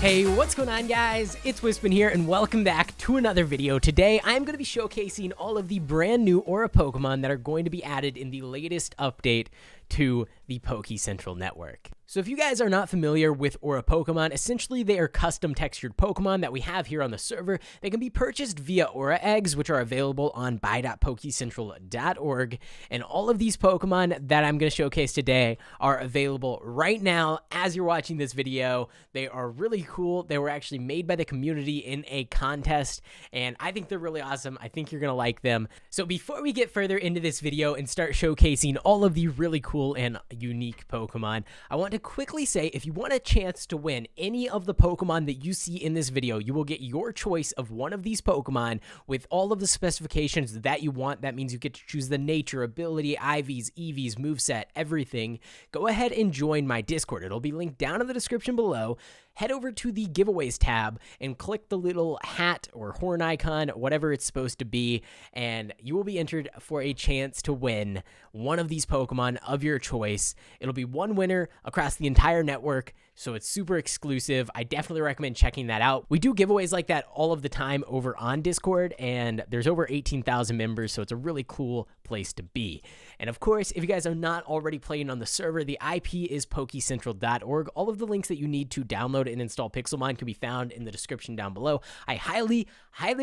Hey, what's going on, guys? It's Wispin here, and welcome back to another video. Today, I'm going to be showcasing all of the brand new Aura Pokemon that are going to be added in the latest update to the Pokecentral network. So if you guys are not familiar with Aura Pokemon, essentially they are custom textured Pokemon that we have here on the server. They can be purchased via Aura Eggs, which are available on buy.pokecentral.org. And all of these Pokemon that I'm going to showcase today are available right now as you're watching this video. They are really cool. They were actually made by the community in a contest, and I think they're really awesome. I think you're going to like them. So before we get further into this video and start showcasing all of the really cool and unique Pokemon, I want to quickly say, if you want a chance to win any of the Pokemon that you see in this video, you will get your choice of one of these Pokemon with all of the specifications that you want. That means you get to choose the nature, ability, IVs, EVs, moveset, everything. Go ahead and join my Discord. It'll be linked down in the description below. Head over to the giveaways tab and click the little hat or horn icon, whatever it's supposed to be, and you will be entered for a chance to win one of these Pokemon of your choice. It'll be one winner across the entire network, so it's super exclusive. I definitely recommend checking that out. We do giveaways like that all of the time over on Discord, and there's over 18,000 members, so it's a really cool place to be. And of course, if you guys are not already playing on the server, the IP is Pokecentral.org. All of the links that you need to download and install Pixelmon can be found in the description down below. I highly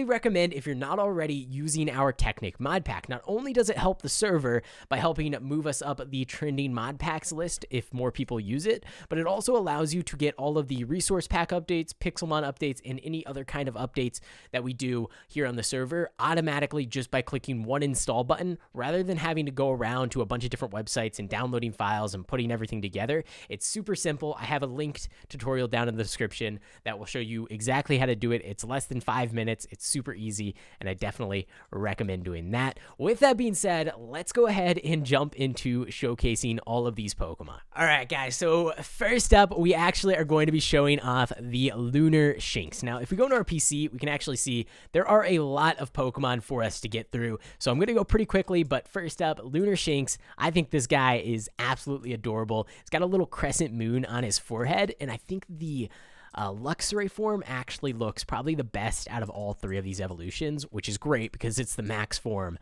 recommend, if you're not already using our Technic mod pack. Not only does it help the server by helping move us up the trending mod packs list if more people use it, but it also allows you to get all of the resource pack updates, Pixelmon updates, and any other kind of updates that we do here on the server automatically just by clicking one install button, rather than having to go around to a bunch of different websites and downloading files and putting everything together. It's super simple. I have a linked tutorial down in the description that will show you exactly how to do it. It's less than 5 minutes. It's super easy, and I definitely recommend doing that. With that being said, let's go ahead and jump into showcasing all of these Pokemon. All right, guys, so first up, we actually are going to be showing off the Lunar Shanks. Now, if we go to our PC, we can actually see there are a lot of Pokemon for us to get through, so I'm going to go pretty quickly, but first up, Lunar Shanks. I think this guy is absolutely adorable. He's got a little crescent moon on his forehead, and I think the Luxray form actually looks probably the best out of all three of these evolutions, which is great because it's the max form.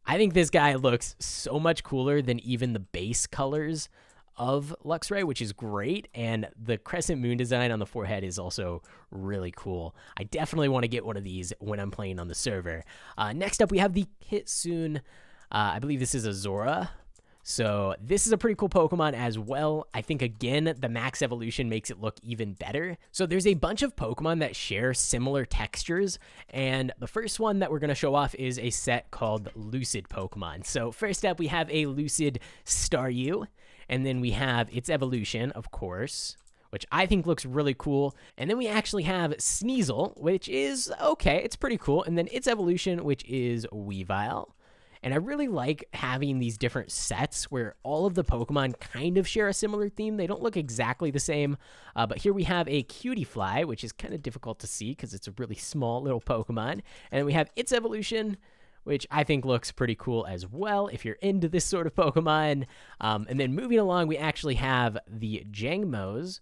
I think this guy looks so much cooler than even the base colors of Luxray, which is great, and the crescent moon design on the forehead is also really cool. I definitely want to get one of these when I'm playing on the server. Next up, we have the Kitsune. I believe this is a Zora. So this is a pretty cool Pokemon as well. I think, again, the max evolution makes it look even better. So there's a bunch of Pokemon that share similar textures, and the first one that we're going to show off is a set called Lucid Pokemon. So first up, we have a Lucid Staryu, and then we have its evolution, of course, which I think looks really cool. And then we actually have Sneasel, which is okay, it's pretty cool. And then its evolution, which is Weavile. And I really like having these different sets where all of the Pokemon kind of share a similar theme. They don't look exactly the same, but here we have a Cutiefly, which is kind of difficult to see because it's a really small little Pokemon. And then we have its evolution, which I think looks pretty cool as well if you're into this sort of Pokemon. And then moving along, we actually have the Jangmos,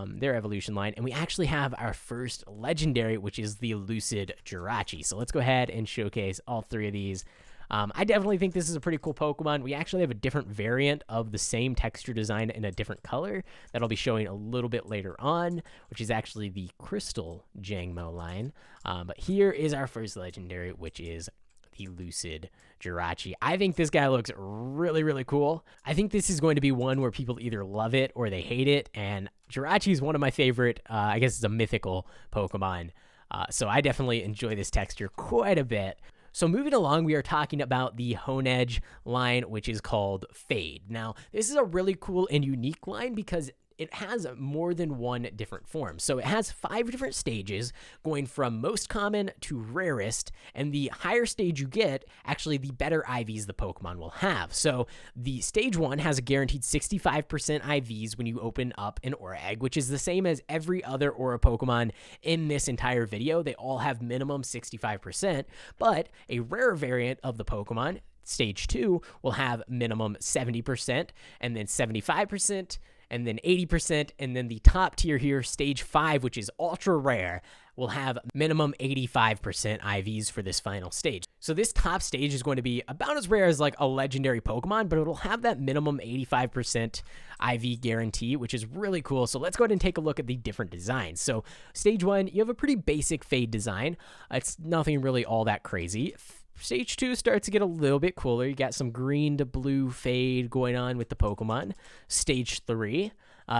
their evolution line, and we actually have our first legendary, which is the Lucid Jirachi. So let's go ahead and showcase all three of these. I definitely think this is a pretty cool Pokemon. We actually have a different variant of the same texture design in a different color that I'll be showing a little bit later on, which is actually the Crystal Jangmo line. But here is our first legendary, which is the Lucid Jirachi. I think this guy looks really, really cool. I think this is going to be one where people either love it or they hate it, and Jirachi is one of my favorite, I guess it's a mythical Pokemon. So I definitely enjoy this texture quite a bit. So moving along, we are talking about the Hoenn Edge line, which is called Fade. Now, this is a really cool and unique line because it has more than one different form. So it has 5 different stages going from most common to rarest, and the higher stage you get, actually the better IVs the Pokemon will have. So the stage 1 has a guaranteed 65% IVs when you open up an Aura Egg, which is the same as every other Aura Pokemon in this entire video. They all have minimum 65%, but a rare variant of the Pokemon, Stage 2, will have minimum 70%, and then 75%, and then 80%, and then the top tier here, stage 5, which is ultra rare, will have minimum 85% IVs for this final stage. So this top stage is going to be about as rare as like a legendary Pokemon, but it'll have that minimum 85% IV guarantee, which is really cool. So let's go ahead and take a look at the different designs. So stage 1, you have a pretty basic fade design. It's nothing really all that crazy. Stage 2 starts to get a little bit cooler. You got some green to blue fade going on with the Pokemon. Stage 3,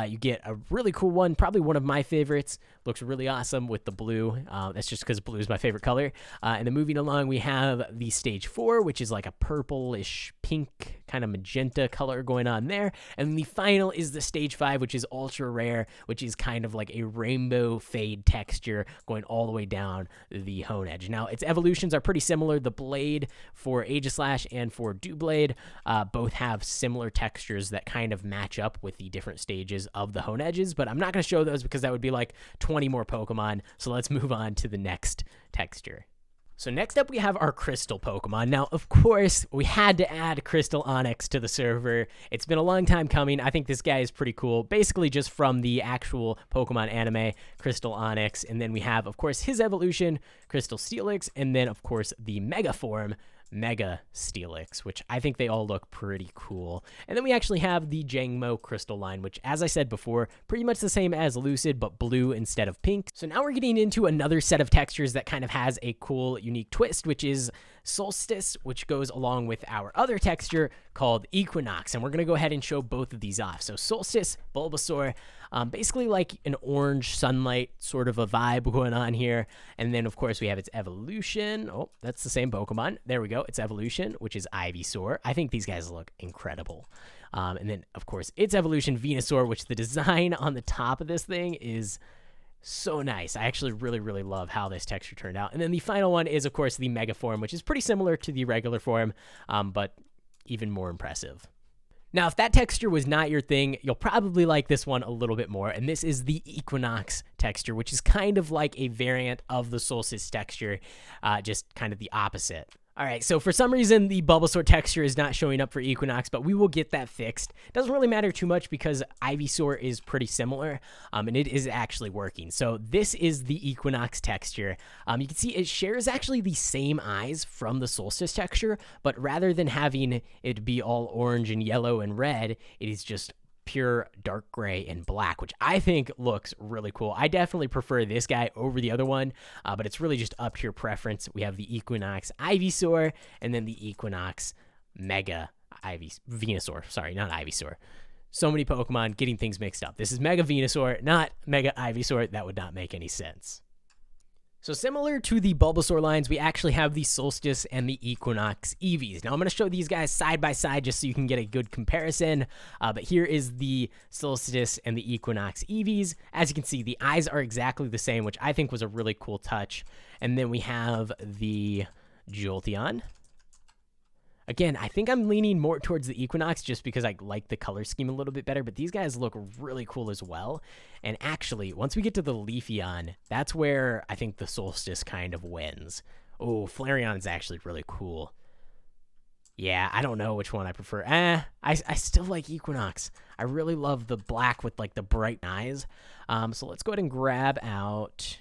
you get a really cool one, probably one of my favorites. Looks really awesome with the blue. That's just because blue is my favorite color. And then moving along, we have the stage 4, which is like a purplish pink kind of magenta color going on there. And then the final is the stage 5, which is ultra rare, which is kind of like a rainbow fade texture going all the way down the Hoenn Edge. Now, its evolutions are pretty similar. The blade for Aegislash and for Doublade both have similar textures that kind of match up with the different stages of the Hoenn Edges, but I'm not going to show those because that would be like 20 more Pokemon. So let's move on to the next texture. So next up, we have our Crystal Pokemon. Now, of course, we had to add Crystal Onyx to the server. It's been a long time coming. I think this guy is pretty cool. Basically just from the actual Pokemon anime, Crystal Onyx. And then we have, of course, his evolution, Crystal Steelix. And then, of course, the Mega form, Mega Steelix, which I think they all look pretty cool. And then we actually have the Jangmo Crystal line, which, as I said before, pretty much the same as Lucid, but blue instead of pink. So now we're getting into another set of textures that kind of has a cool, unique twist, which is Solstice, which goes along with our other texture called Equinox. And we're going to go ahead and show both of these off. So Solstice, Bulbasaur, basically like an orange sunlight sort of a vibe going on here. And then, of course, we have its evolution. Oh, that's the same Pokemon. There we go. Its evolution, which is Ivysaur. I think these guys look incredible. And then, of course, its evolution, Venusaur, which the design on the top of this thing is so nice. I actually really, really love how this texture turned out. And then the final one is, of course, the Mega form, which is pretty similar to the regular form, but even more impressive. Now, if that texture was not your thing, you'll probably like this one a little bit more, and this is the Equinox texture, which is kind of like a variant of the Solstice texture, just kind of the opposite. All right, so for some reason, the Bulbasaur texture is not showing up for Equinox, but we will get that fixed. Doesn't really matter too much because Ivysaur is pretty similar, and it is actually working. So this is the Equinox texture. You can see it shares actually the same eyes from the Solstice texture, but rather than having it be all orange and yellow and red, it is just pure dark gray and black, which I think looks really cool. I definitely prefer this guy over the other one, but it's really just up to your preference. We have the Equinox Ivysaur and then the Equinox Mega Venusaur. Sorry, not Ivysaur. So many Pokemon getting things mixed up. This is Mega Venusaur, not Mega Ivysaur. That would not make any sense. So similar to the Bulbasaur lines, we actually have the Solstice and the Equinox Eevees. Now I'm going to show these guys side by side just so you can get a good comparison. But here is the Solstice and the Equinox Eevees. As you can see, the eyes are exactly the same, which I think was a really cool touch. And then we have the Jolteon. Again, I think I'm leaning more towards the Equinox just because I like the color scheme a little bit better, but these guys look really cool as well. And actually, once we get to the Leafeon, that's where I think the Solstice kind of wins. Oh, Flareon is actually really cool. Yeah, I don't know which one I prefer. I still like Equinox. I really love the black with like the bright eyes. So let's go ahead and grab out...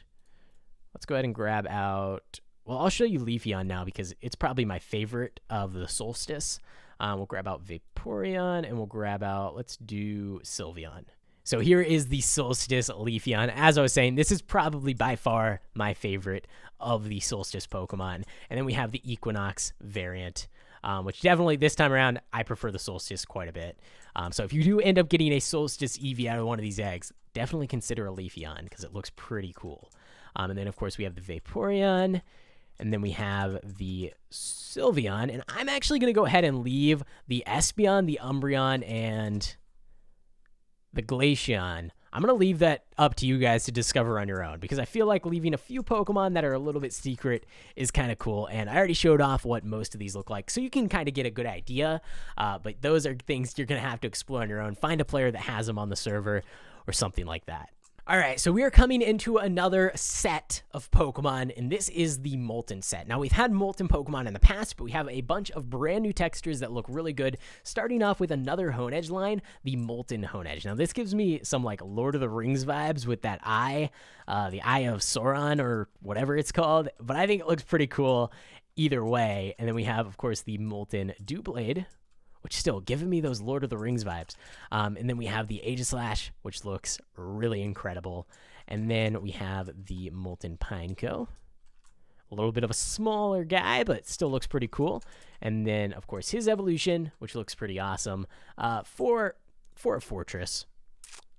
Well, I'll show you Leafeon now because it's probably my favorite of the Solstice. We'll grab out Vaporeon and we'll grab out, let's do Sylveon. So here is the Solstice Leafeon. As I was saying, this is probably by far my favorite of the Solstice Pokemon. And then we have the Equinox variant, which definitely this time around, I prefer the Solstice quite a bit. So if you do end up getting a Solstice Eevee out of one of these eggs, definitely consider a Leafeon because it looks pretty cool. And then, of course, we have the Vaporeon. And then we have the Sylveon, and I'm actually going to go ahead and leave the Espeon, the Umbreon, and the Glaceon. I'm going to leave that up to you guys to discover on your own, because I feel like leaving a few Pokemon that are a little bit secret is kind of cool, and I already showed off what most of these look like, so you can kind of get a good idea, but those are things you're going to have to explore on your own. Find a player that has them on the server or something like that. All right, so we are coming into another set of Pokemon, and this is the Molten set. Now, we've had Molten Pokemon in the past, but we have a bunch of brand new textures that look really good, starting off with another Hoenn Edge line, the Molten Hoenn Edge. Now, this gives me some, like, Lord of the Rings vibes with that eye, the Eye of Sauron, or whatever it's called, but I think it looks pretty cool either way. And then we have, of course, the Molten Dewblade, which still giving me those Lord of the Rings vibes. And then we have the Aegislash, which looks really incredible. And then we have the Molten Pineco, a little bit of a smaller guy, but still looks pretty cool. And then, of course, his evolution, which looks pretty awesome for a Fortress.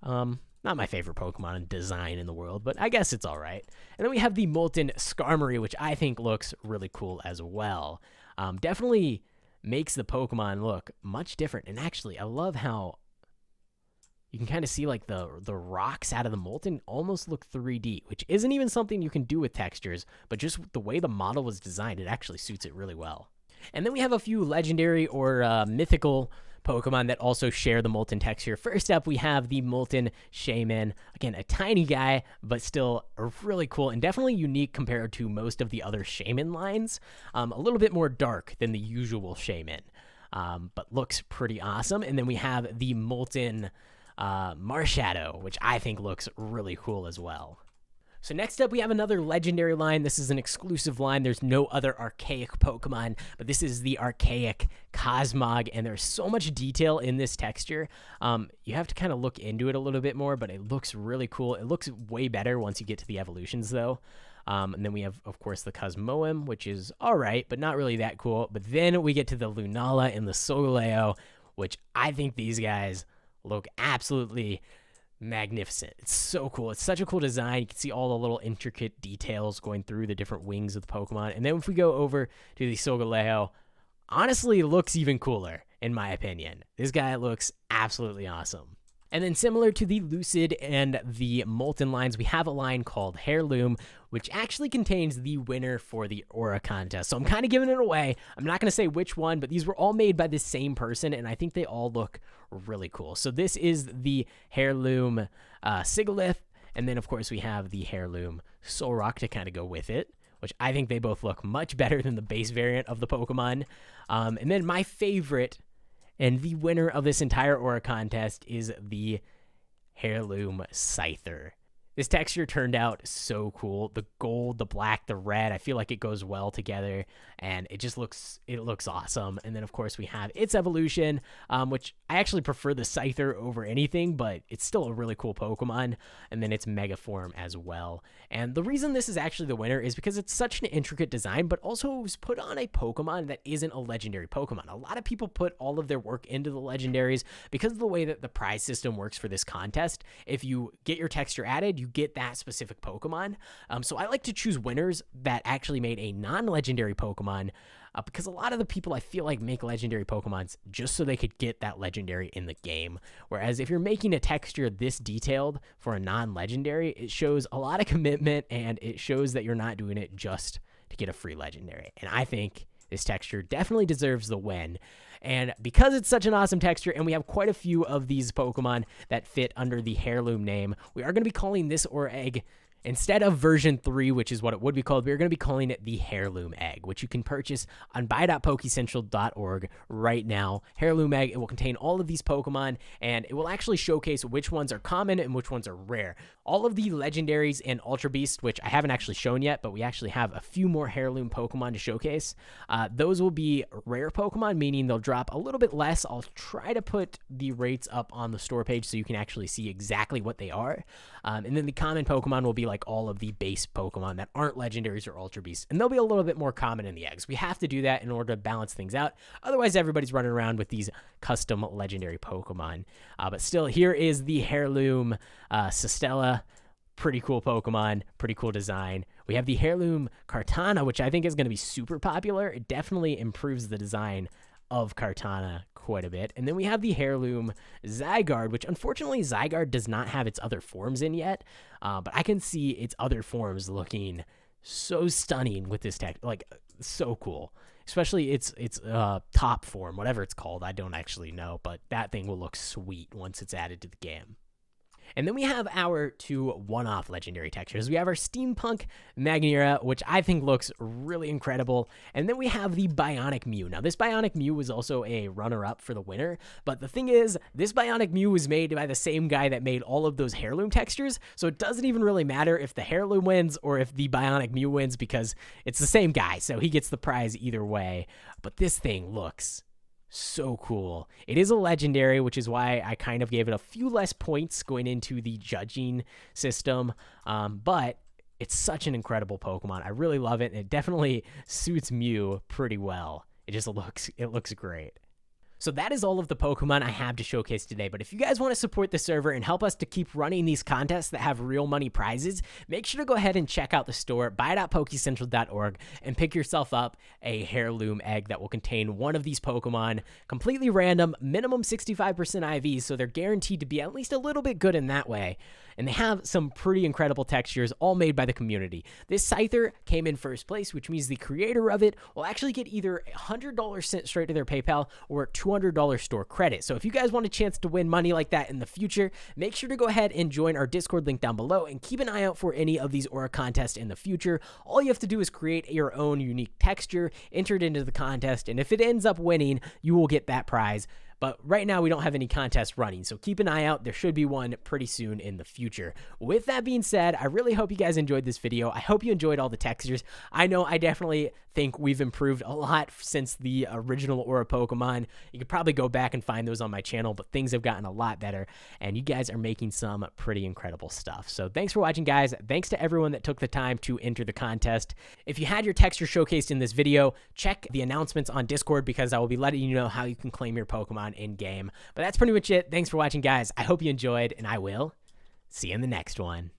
Not my favorite Pokemon design in the world, but I guess it's all right. And then we have the Molten Skarmory, which I think looks really cool as well. Definitely makes the Pokemon look much different. And actually, I love how you can kind of see like the rocks out of the Molten almost look 3D, which isn't even something you can do with textures, but just the way the model was designed, it actually suits it really well. And then we have a few legendary or mythical Pokemon that also share the Molten texture. First up, we have the Molten Shaymin. Again, a tiny guy, but still really cool and definitely unique compared to most of the other Shaymin lines. A little bit more dark than the usual Shaymin, but looks pretty awesome. And then we have the Molten Marshadow, which I think looks really cool as well. So next up, we have another legendary line. This is an exclusive line. There's no other archaic Pokemon, but this is the Arcane Cosmic, and there's so much detail in this texture. You have to kind of look into it a little bit more, but it looks really cool. It looks way better once you get to the evolutions, though. And then we have, of course, the Cosmoem, which is all right, but not really that cool. But then we get to the Lunala and the Solgaleo, which I think these guys look absolutely magnificent. It's so cool. It's such a cool design. You can see all the little intricate details going through the different wings of the Pokemon. And then if we go over to the Solgaleo, honestly, looks even cooler, in my opinion. This guy looks absolutely awesome. And then similar to the Lucid and the Molten lines, we have a line called Heirloom, which actually contains the winner for the Aura contest. So I'm kind of giving it away. I'm not going to say which one, but these were all made by the same person, and I think they all look really cool. So this is the Heirloom Sigilyph, and then, of course, we have the Heirloom Solrock to kind of go with it, which I think they both look much better than the base variant of the Pokemon. And then my favorite and the winner of this entire Aura contest is the Heirloom Scyther. This texture turned out so cool. The gold, the black, the red, I feel like it goes well together, and it looks awesome. And then, of course, we have its evolution, which I actually prefer the Scyther over anything, but it's still a really cool Pokemon. And then its Mega Form as well. And the reason this is actually the winner is because it's such an intricate design, but also it was put on a Pokemon that isn't a legendary Pokemon. A lot of people put all of their work into the legendaries because of the way that the prize system works for this contest. If you get your texture added, you get that specific Pokemon. So I like to choose winners that actually made a non-legendary Pokemon because a lot of the people I feel like make legendary Pokemons just so they could get that legendary in the game. Whereas if you're making a texture this detailed for a non-legendary, it shows a lot of commitment and it shows that you're not doing it just to get a free legendary. And I think this texture definitely deserves the win. And because it's such an awesome texture, and we have quite a few of these Pokemon that fit under the Heirloom name, we are going to be calling this Aura Egg, instead of version 3, which is what it would be called, we're going to be calling it the Heirloom Egg, which you can purchase on buy.pokecentral.org right now. Heirloom Egg, it will contain all of these Pokemon, and it will actually showcase which ones are common and which ones are rare. All of the legendaries and Ultra Beasts, which I haven't actually shown yet, but we actually have a few more Heirloom Pokemon to showcase. Those will be rare Pokemon, meaning they'll drop a little bit less. I'll try to put the rates up on the store page so you can actually see exactly what they are. And then the common Pokemon will be like all of the base Pokemon that aren't legendaries or Ultra Beasts, and they'll be a little bit more common in the eggs. We have to do that in order to balance things out. Otherwise, everybody's running around with these custom legendary Pokemon. But still, here is the Heirloom Sistela. Pretty cool Pokemon, pretty cool design. We have the Heirloom Kartana, which I think is going to be super popular. It definitely improves the design of Kartana quite a bit. And then we have the Heirloom Zygarde, which unfortunately Zygarde does not have its other forms in yet, but I can see its other forms looking so stunning with this tech, like so cool. Especially its top form, whatever it's called. I don't actually know, but that thing will look sweet once it's added to the game. And then we have our two one-off legendary textures. We have our Steampunk Magneira, which I think looks really incredible. And then we have the Bionic Mew. Now, this Bionic Mew was also a runner-up for the winner. But the thing is, this Bionic Mew was made by the same guy that made all of those Heirloom textures. So it doesn't even really matter if the Heirloom wins or if the Bionic Mew wins, because it's the same guy. So he gets the prize either way. But this thing looks so cool. It is a legendary, which is why I kind of gave it a few less points going into the judging system. But it's such an incredible Pokemon. I really love it. It definitely suits Mew pretty well. It looks great. So that is all of the Pokemon I have to showcase today, but if you guys want to support the server and help us to keep running these contests that have real money prizes, make sure to go ahead and check out the store, buy.pokecentral.org, and pick yourself up a Heirloom Egg that will contain one of these Pokemon, completely random, minimum 65% IVs, so they're guaranteed to be at least a little bit good in that way. And they have some pretty incredible textures, all made by the community. This Scyther came in first place, which means the creator of it will actually get either $100 sent straight to their PayPal or $200 store credit. So if you guys want a chance to win money like that in the future, make sure to go ahead and join our Discord link down below and keep an eye out for any of these Aura contests in the future. All you have to do is create your own unique texture, enter it into the contest, and if it ends up winning, you will get that prize. But right now, we don't have any contests running, so keep an eye out. There should be one pretty soon in the future. With that being said, I really hope you guys enjoyed this video. I hope you enjoyed all the textures. I know I definitely think we've improved a lot since the original Aura Pokemon. You could probably go back and find those on my channel, but things have gotten a lot better, and you guys are making some pretty incredible stuff. So thanks for watching, guys. Thanks to everyone that took the time to enter the contest. If you had your texture showcased in this video, check the announcements on Discord, because I will be letting you know how you can claim your Pokemon in-game. But that's pretty much it. Thanks for watching, guys. I hope you enjoyed, and I will see you in the next one.